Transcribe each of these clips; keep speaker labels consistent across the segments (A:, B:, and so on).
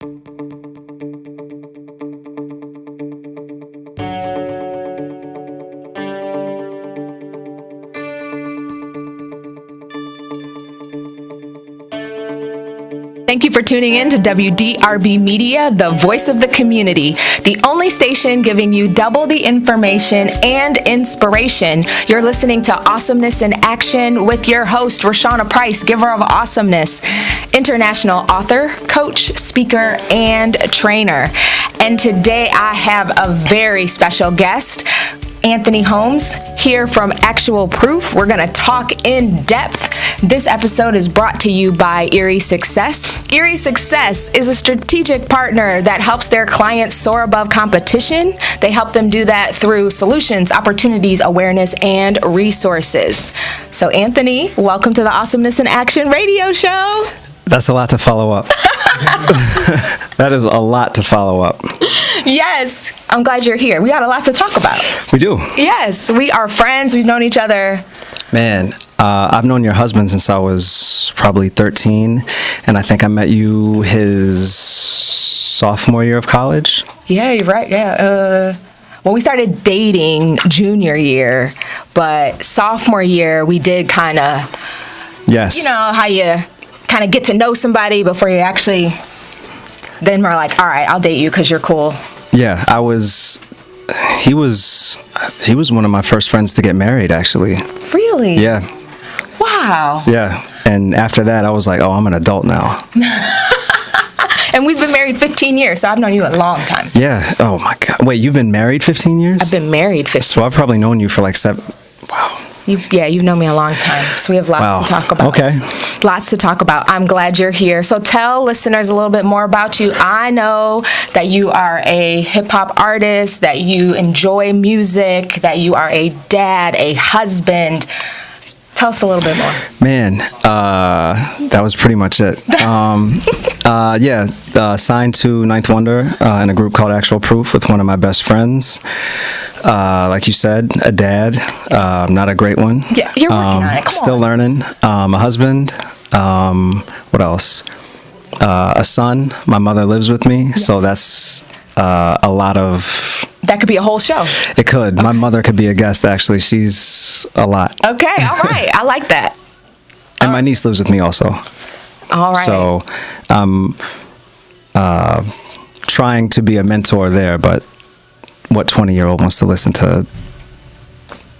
A: Thank you for tuning in to WDRB Media, the voice of the community, the only station giving you double the information and inspiration. You're listening to Awesomeness in Action with your host, Raushawna Price, giver of awesomeness, international author, coach, speaker, and trainer. And today I have a very special guest, Anthony Holmes, here from Actual Proof. We're going to talk in depth. This episode is brought to you by Erie Success. Erie Success is a strategic partner that helps their clients soar above competition. They help them do that through solutions, opportunities, awareness, and resources. So, Anthony, welcome to the Awesomeness in Action radio show.
B: That's a lot to follow up. That is a lot to follow up.
A: Yes, I'm glad you're here. We got a lot to talk about.
B: We do.
A: Yes, we are friends. We've known each other.
B: Man, I've known your husband since I was probably 13, and I think I met you his sophomore year of college.
A: Yeah, you're right. Yeah. Well, we started dating junior year, but sophomore year we did kind of,
B: yes,
A: you know, how you kind of get to know somebody before you actually, then we're like, all right, I'll date you because you're cool.
B: Yeah, he was one of my first friends to get married, actually.
A: Really?
B: Yeah.
A: Wow.
B: Yeah. And after that, I was like, oh, I'm an adult now.
A: And we've been married 15 years, so I've known you a long time.
B: Yeah. Oh, my God. Wait, you've been married 15 years?
A: I've been married 15
B: So I've probably known you for like 7. Wow.
A: You've known me a long time, so we have lots to talk about.
B: Okay.
A: Lots to talk about. I'm glad you're here. So tell listeners a little bit more about you. I know that you are a hip-hop artist, that you enjoy music, that you are a dad, a husband. Tell us a little bit more.
B: Man, that was pretty much it. Signed to Ninth Wonder in a group called Actual Proof with one of my best friends. Like you said, a dad,
A: Yes.
B: not a great one.
A: Yeah, you're working on it. Come
B: still
A: on.
B: learning. A husband. What else? A son. My mother lives with me, so that's a lot of...
A: That could be a whole show.
B: It could. Okay. My mother could be a guest, actually. She's a lot.
A: Okay, all right. I like that.
B: And my niece lives with me also.
A: All right.
B: So I'm trying to be a mentor there, but what 20-year-old wants to listen to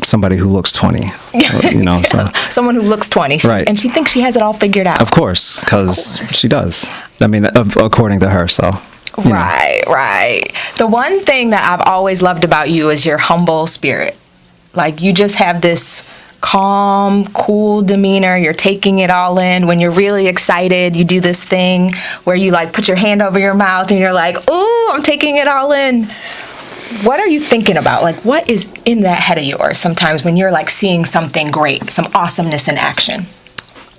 B: somebody who looks 20? You know,
A: yeah. So. Someone who looks 20.
B: Right.
A: And she thinks she has it all figured out.
B: Of course, because she does. I mean, according to her, so...
A: Right. The one thing that I've always loved about you is your humble spirit. Like, you just have this calm, cool demeanor. You're taking it all in. When you're really excited, you do this thing where you, like, put your hand over your mouth and you're like, ooh, I'm taking it all in. What are you thinking about? Like, what is in that head of yours sometimes when you're, like, seeing something great, some awesomeness in action?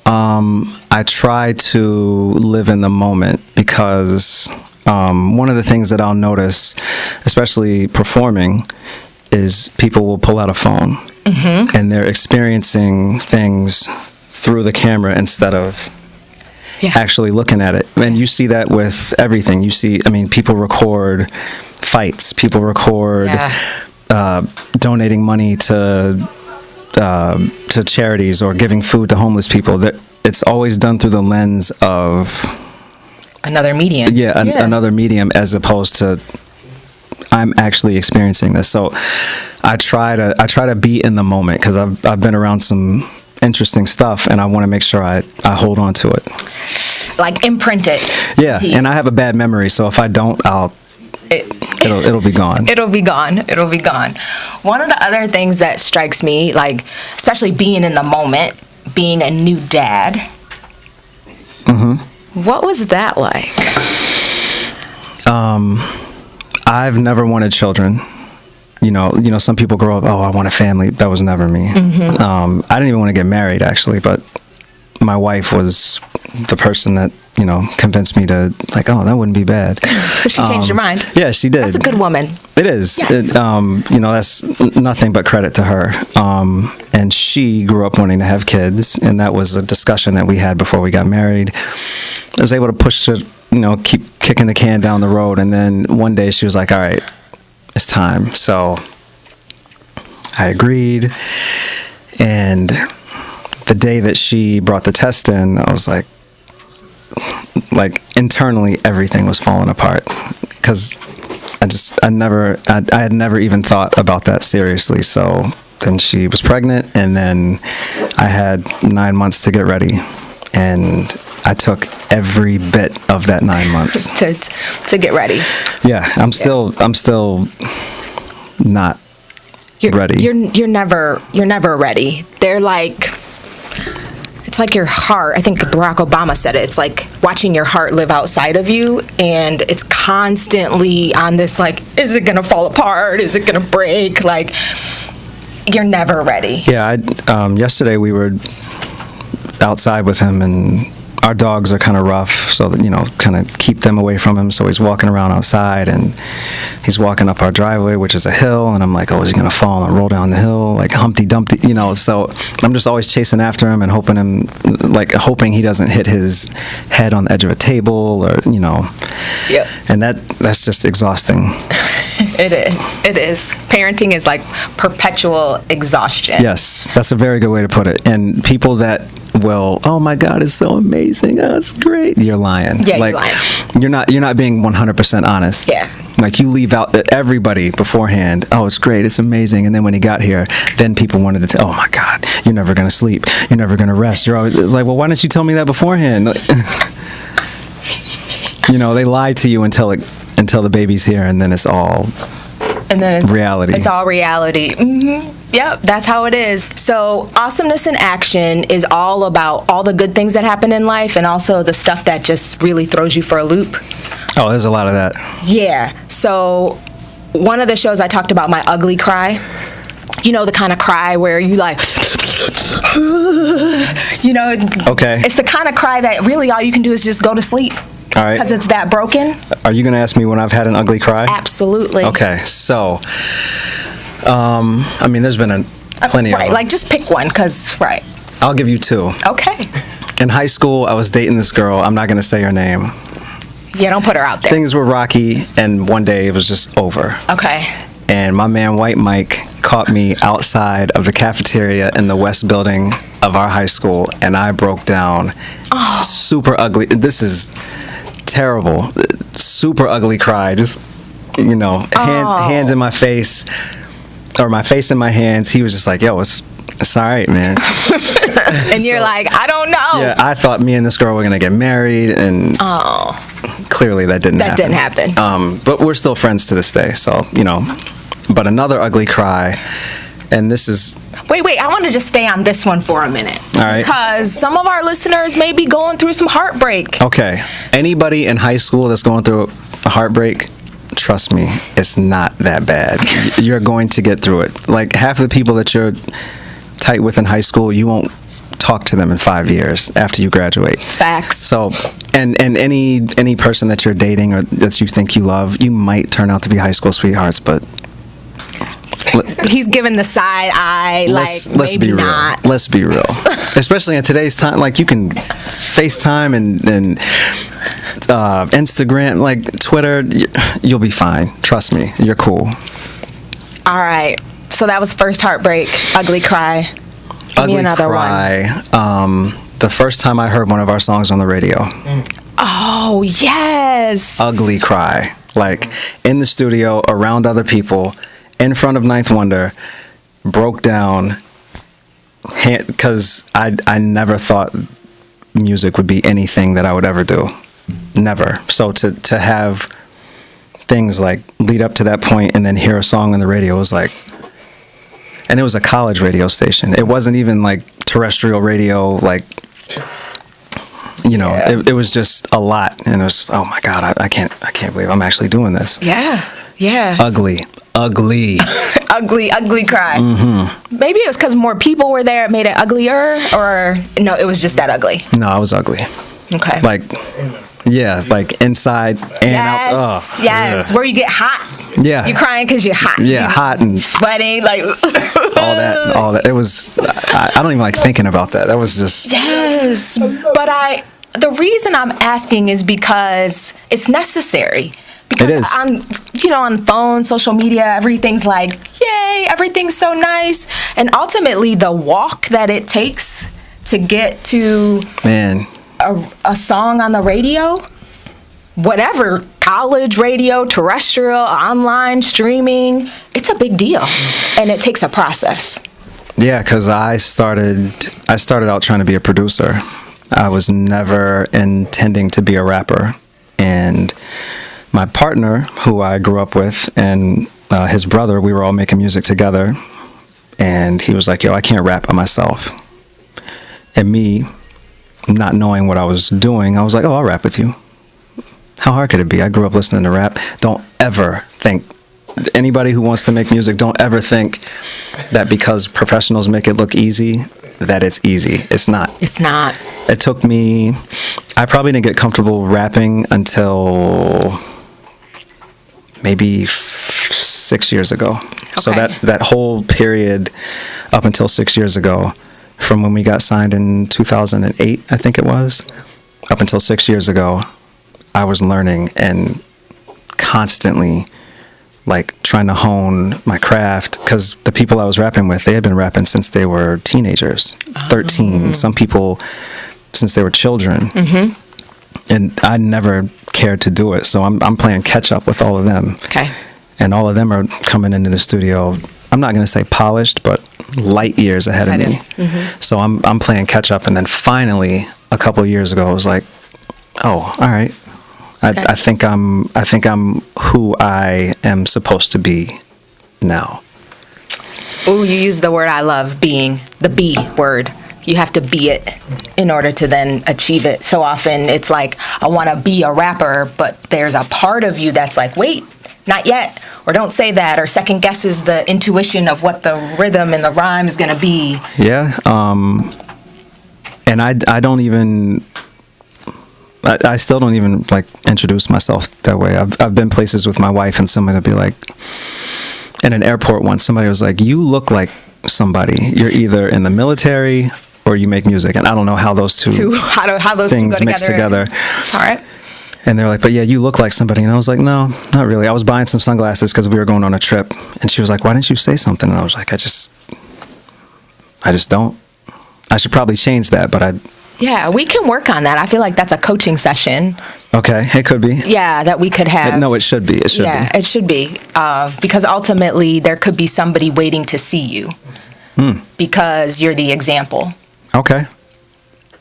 B: I try to live in the moment because... one of the things that I'll notice, especially performing, is people will pull out a phone and they're experiencing things through the camera instead of actually looking at it. And you see that with everything. You see, I mean, people record fights, people record donating money to charities or giving food to homeless people. It's always done through the lens of...
A: Another medium.
B: Another medium, as opposed to I'm actually experiencing this. So I try to be in the moment because I've been around some interesting stuff and I want to make sure I hold on to it.
A: Like imprint it.
B: Yeah, and I have a bad memory, so if I don't, it'll be gone.
A: It'll be gone. One of the other things that strikes me, like especially being in the moment, being a new dad. What was that like?
B: I've never wanted children. You know, some people grow up, oh, I want a family. That was never me. I didn't even want to get married, actually, but my wife was the person that, convinced me to, like, oh, that wouldn't be bad.
A: But she changed your mind.
B: Yeah, she did.
A: That's a good woman.
B: It is.
A: Yes.
B: That's nothing but credit to her. And she grew up wanting to have kids, and that was a discussion that we had before we got married. I was able to push keep kicking the can down the road. And then one day she was like, all right, it's time. So I agreed. And the day that she brought the test in, I was like internally, everything was falling apart because I had never even thought about that seriously. So then she was pregnant, and then I had 9 months to get ready, and I took every bit of that 9 months
A: to get ready.
B: Yeah, I'm still not ready.
A: You're never ready. They're like, it's like your heart. I think Barack Obama said it. It's like watching your heart live outside of you, and it's constantly on this like, is it gonna fall apart? Is it gonna break? Like, you're never ready.
B: Yeah, yesterday we were outside with him, and our dogs are kind of rough, so that, kind of keep them away from him. So he's walking around outside, and he's walking up our driveway, which is a hill, and I'm like, oh, is he going to fall and roll down the hill like Humpty Dumpty, so I'm just always chasing after him and hoping he doesn't hit his head on the edge of a table or,
A: Yep.
B: And that's just exhausting.
A: It is. Parenting is like perpetual exhaustion.
B: Yes, that's a very good way to put it. And people that will, oh my God, it's so amazing. Oh, it's great. You're lying.
A: Yeah, you're lying.
B: You're not being 100% honest.
A: Yeah.
B: Like you leave out everybody beforehand. Oh, it's great. It's amazing. And then when he got here, then people wanted to tell, oh my God, you're never going to sleep. You're never going to rest. You're always, it's like, well, why didn't you tell me that beforehand? They lie to you until the baby's here, and then it's all reality.
A: It's all reality. Mm-hmm. Yep, that's how it is. So Awesomeness in Action is all about all the good things that happen in life and also the stuff that just really throws you for a loop.
B: Oh, there's a lot of that. Yeah.
A: So one of the shows I talked about my ugly cry. The kind of cry where you like,
B: Okay.
A: It's the kind of cry that really all you can do is just go to sleep.
B: All right.
A: Because it's that broken.
B: Are you going to ask me when I've had an ugly cry?
A: Absolutely.
B: Okay, so, there's been plenty of them.
A: Right, like just pick one, because, right.
B: I'll give you two.
A: Okay.
B: In high school, I was dating this girl. I'm not going to say her name.
A: Yeah, don't put her out there.
B: Things were rocky, and one day it was just over.
A: Okay.
B: And my man, White Mike, caught me outside of the cafeteria in the West building of our high school, and I broke down. Oh. Super ugly. This is terrible. Super ugly cry. Just, hands in my face, or my face in my hands. He was just like, yo, it's all right, man.
A: And you're like, I don't know.
B: Yeah, I thought me and this girl were going to get married, and clearly that didn't happen.
A: That didn't happen.
B: But we're still friends to this day, so, But another ugly cry, and this is...
A: Wait, I want to just stay on this one for a minute.
B: All right.
A: Because some of our listeners may be going through some heartbreak.
B: Okay. Anybody in high school that's going through a heartbreak, trust me, it's not that bad. You're going to get through it. Like, half of the people that you're tight with in high school, you won't talk to them in 5 years after you graduate.
A: Facts.
B: So, and any person that you're dating or that you think you love, you might turn out to be high school sweethearts, but...
A: He's giving the side eye, let's maybe
B: be real.
A: not.
B: Let's be real. Especially in today's time, like you can FaceTime and Instagram, like Twitter, you'll be fine. Trust me, you're cool.
A: All right. So that was first heartbreak, ugly cry. Give me another
B: cry. One. The first time I heard one of our songs on the radio.
A: Oh, yes.
B: Ugly cry. Like in the studio, around other people, in front of Ninth Wonder, broke down because I never thought music would be anything that I would ever do. Never. So to have things like lead up to that point and then hear a song on the radio was like, and it was a college radio station. It wasn't even like terrestrial radio, like, it was just a lot. And it was just, oh my God, I can't believe I'm actually doing this.
A: Yeah. Yeah.
B: Ugly.
A: ugly cry.
B: Mm-hmm.
A: Maybe it was because more people were there, it made it uglier, or no, it was just that ugly.
B: No, I was ugly.
A: Okay.
B: Like inside and out.
A: Yes. Where you get hot.
B: Yeah.
A: You're crying because you're hot.
B: Yeah, hot and
A: sweating, like
B: all that. It was. I don't even like thinking about that. That was just.
A: Yes, but the reason I'm asking is because it's necessary. Because
B: it is.
A: on phone, social media, everything's like, yay, everything's so nice. And ultimately, the walk that it takes to get to a song on the radio, whatever, college radio, terrestrial, online, streaming, it's a big deal. And it takes a process.
B: Yeah, because I started out trying to be a producer. I was never intending to be a rapper. And my partner, who I grew up with, and his brother, we were all making music together. And he was like, yo, I can't rap by myself. And me, not knowing what I was doing, I was like, oh, I'll rap with you. How hard could it be? I grew up listening to rap. Don't ever think, anybody who wants to make music, don't ever think that because professionals make it look easy, that it's easy. It's not.
A: It's not.
B: It took me, I probably didn't get comfortable rapping until maybe 6 years ago. Okay. So that whole period up until 6 years ago, from when we got signed in 2008, I think it was, up until 6 years ago, I was learning and constantly like trying to hone my craft, because the people I was rapping with, they had been rapping since they were teenagers, 13, some people since they were children. And I never cared to do it. So I'm playing catch up with all of them.
A: Okay.
B: And all of them are coming into the studio, I'm not going to say polished, but light years ahead of me. So I'm playing catch up. And then finally, a couple of years ago, I was like, oh, all right. I think I'm who I am supposed to be now.
A: Oh, you use the word I love, being, the be word. You have to be it in order to then achieve it. So often it's like, I want to be a rapper, but there's a part of you that's like, wait, not yet, or don't say that, or second guesses the intuition of what the rhythm and the rhyme is going to be.
B: Yeah, and I don't even... I still don't even like introduce myself that way. I've been places with my wife, and somebody would be like, in an airport once, somebody was like, you look like somebody. You're either in the military or you make music. And I don't know how those two
A: how those
B: things
A: two go
B: mix together.
A: It's all right.
B: And they're like, but yeah, you look like somebody. And I was like, no, not really. I was buying some sunglasses because we were going on a trip. And she was like, why didn't you say something? And I was like, I just don't. I should probably change that, but
A: Yeah, we can work on that. I feel like that's a coaching session.
B: Okay, it could be.
A: Yeah, that we could have.
B: No, it should be. It should be.
A: Yeah, it should be. Because ultimately, there could be somebody waiting to see you. Because you're the example.
B: Okay.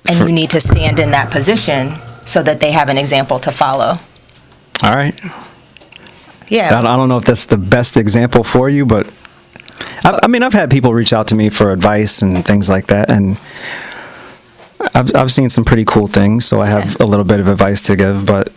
A: And you need to stand in that position so that they have an example to follow.
B: All right.
A: Yeah.
B: I don't know if that's the best example for you, but I mean, I've had people reach out to me for advice and things like that, and I've seen some pretty cool things, so I have a little bit of advice to give, but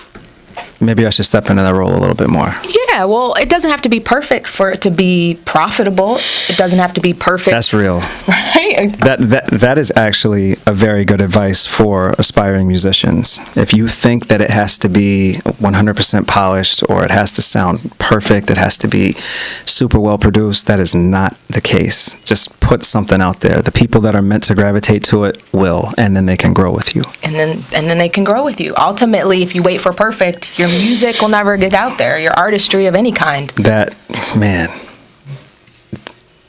B: maybe I should step into that role a little bit more.
A: Yeah, well, it doesn't have to be perfect for it to be profitable. It doesn't have to be perfect.
B: That's real.
A: Right?
B: That is actually a very good advice for aspiring musicians. If you think that it has to be 100% polished, or it has to sound perfect, it has to be super well produced, that is not the case. Just put something out there. The people that are meant to gravitate to it will, and then they can grow with you.
A: And then they can grow with you. Ultimately, if you wait for perfect, your music will never get out there. Your artistry of any kind.
B: That, man,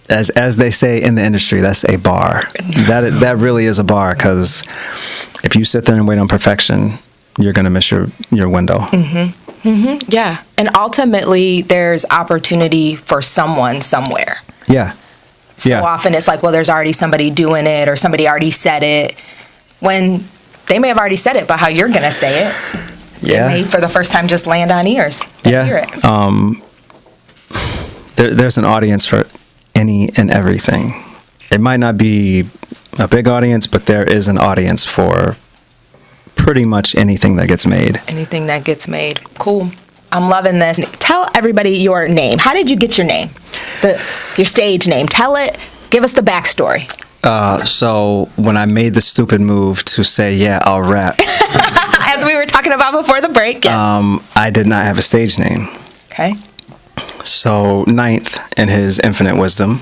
B: as they say in the industry, that's a bar. That really is a bar, because if you sit there and wait on perfection, you're going to miss your window.
A: Yeah. And ultimately, there's opportunity for someone somewhere.
B: Yeah.
A: So often it's like, well, there's already somebody doing it, or somebody already said it, when they may have already said it, but how you're going to say it,
B: yeah,
A: it may for the first time just land on ears.
B: Yeah.
A: Hear it.
B: There's an audience for any and everything. It might not be a big audience, but there is an audience for pretty much anything that gets made.
A: Anything that gets made. Cool. I'm loving this. Tell everybody your name. How did you get your name? Your stage name. Tell it. Give us the backstory.
B: So when I made the stupid move to say, yeah, I'll rap.
A: As we were talking about before the break, yes.
B: I did not have a stage name.
A: Okay.
B: So Ninth, in his infinite wisdom,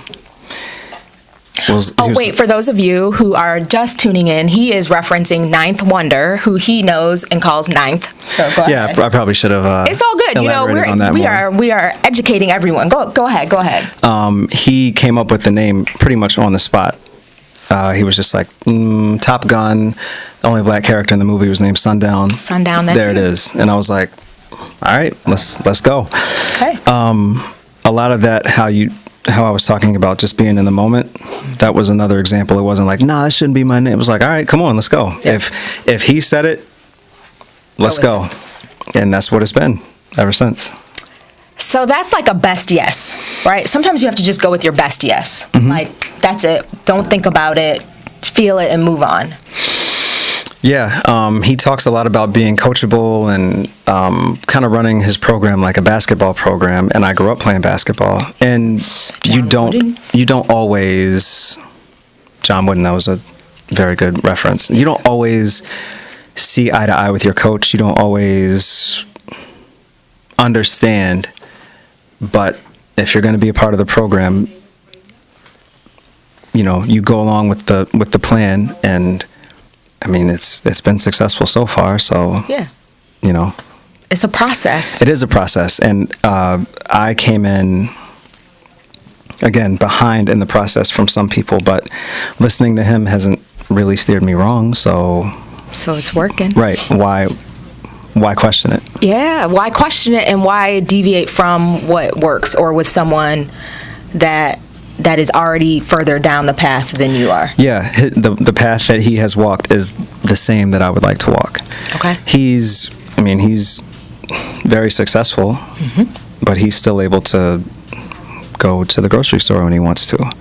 A: Wait, for those of you who are just tuning in, he is referencing Ninth Wonder, who he knows and calls Ninth. So go ahead.
B: Yeah, I probably should have.
A: It's all good. We are educating everyone. Go ahead.
B: He came up with the name pretty much on the spot. He was just like, Top Gun. The only black character in the movie was named Sundown.
A: Sundown. That's
B: there it is. And I was like, all right, let's go.
A: Okay.
B: A lot of that, how I was talking about just being in the moment, that was another example. It wasn't like, that shouldn't be my name. It was like, all right, come on, let's go. Yeah. If he said it, let's go. And that's what it's been ever since.
A: So that's like a best yes, right? Sometimes you have to just go with your best yes. Mm-hmm. Like, that's it. Don't think about it. Feel it and move on.
B: Yeah, he talks a lot about being coachable and kind of running his program like a basketball program. And I grew up playing basketball. And you don't always, John Wooden, that was a very good reference. You don't always see eye to eye with your coach. You don't always understand. But if you're going to be a part of the program, you go along with the plan, and I mean, it's been successful so far. So
A: yeah,
B: it's
A: a process.
B: It is a process, and I came in again behind in the process from some people, but listening to him hasn't really steered me wrong. So
A: it's working,
B: right? Why question it?
A: Yeah, why question it, and why deviate from what works, or with someone that is already further down the path than you are?
B: Yeah, the path that he has walked is the same that I would like to walk.
A: Okay.
B: He's very successful, mm-hmm. but he's still able to go to the grocery store when he wants to.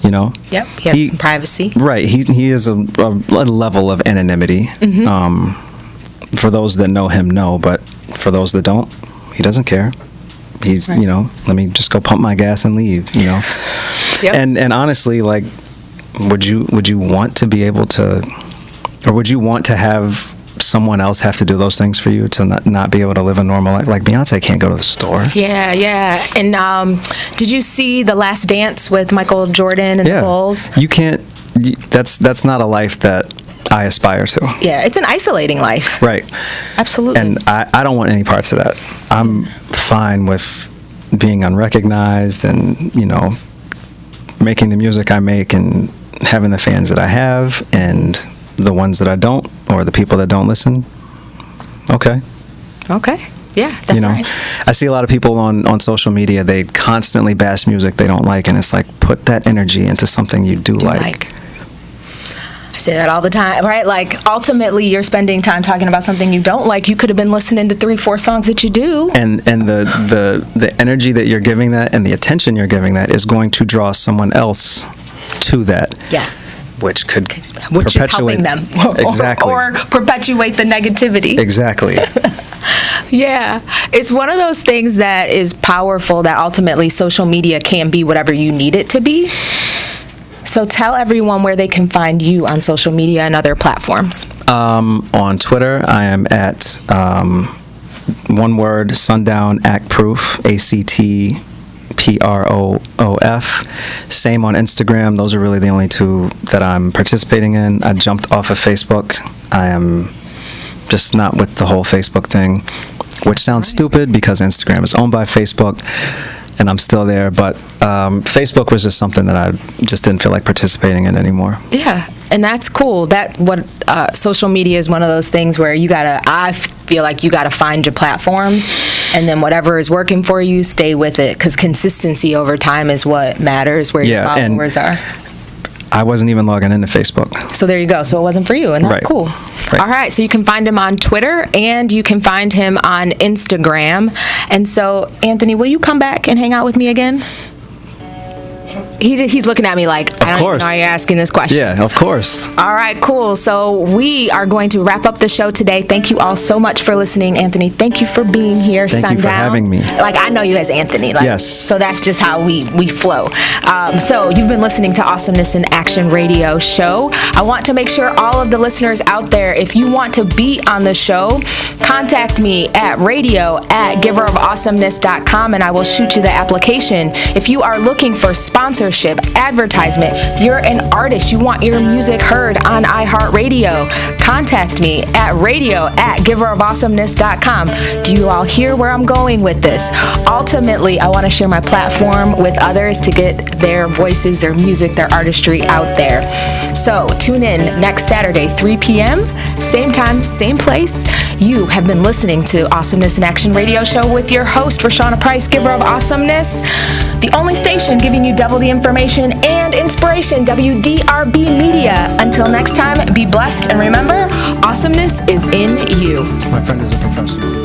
A: Yep. He has privacy.
B: Right. He is a level of anonymity. Mm-hmm. For those that know him, but for those that don't, he doesn't care. He's, right. Let me just go pump my gas and leave, Yep. And honestly, like, would you want to be able to, or would you want to have someone else have to do those things for you to not be able to live a normal life? Like Beyonce can't go to the store.
A: Yeah. And did you see The Last Dance with Michael Jordan and the Bulls?
B: You can't. That's not a life that I aspire to.
A: Yeah, it's an isolating life.
B: Right.
A: Absolutely.
B: And I don't want any parts of that. I'm fine with being unrecognized and, making the music I make and having the fans that I have, and the ones that I don't, or the people that don't listen. Okay. Yeah, that's right. I see a lot of people on social media, they constantly bash music they don't like, and it's like, put that energy into something you do like.
A: I say that all the time, right? Like, ultimately, you're spending time talking about something you don't like. You could have been listening to 3-4 songs that you do.
B: And the energy that you're giving that, and the attention you're giving that, is going to draw someone else to that.
A: Yes.
B: Which
A: is helping them.
B: Exactly.
A: Or perpetuate the negativity.
B: Exactly.
A: Yeah. It's one of those things that is powerful, that ultimately social media can be whatever you need it to be. So tell everyone where they can find you on social media and other platforms. On Twitter, I am at one word, Sundown Act Proof, ACTPROOF. Same on Instagram. Those are really the only two that I'm participating in. I jumped off of Facebook. I am just not with the whole Facebook thing, which sounds stupid because Instagram is owned by Facebook. And I'm still there, but Facebook was just something that I just didn't feel like participating in anymore. Yeah, and that's cool. Social media is one of those things where I feel like you gotta find your platforms, and then whatever is working for you, stay with it, because consistency over time is what matters, where your followers are. I wasn't even logging into Facebook. So there you go. So it wasn't for you, and that's cool. Right. All right, so you can find him on Twitter, and you can find him on Instagram. And so, Anthony, will you come back and hang out with me again? He's looking at me like, I don't even know why you're asking this question. Yeah, of course. All right, cool. So we are going to wrap up the show today. Thank you all so much for listening. Anthony, thank you for being here. Thank you for having me. Like, I know you as Anthony. Yes. So that's just how we flow. So you've been listening to Awesomeness in Action Radio Show. I want to make sure all of the listeners out there, if you want to be on the show, contact me at radio@giverofawesomeness.com, and I will shoot you the application. If you are looking for sponsorship, advertisement, you're an artist, you want your music heard on iHeartRadio, contact me at radio@giverofawesomeness.com. Do you all hear where I'm going with this? Ultimately, I want to share my platform with others to get their voices, their music, their artistry out there. So tune in next Saturday, 3 p.m., same time, same place. You have been listening to Awesomeness in Action Radio Show with your host, Raushawna Price, giver of awesomeness, the only station giving you double the information and inspiration, WDRB Media. Until next time, be blessed, and remember, awesomeness is in you.
B: My friend is a professional.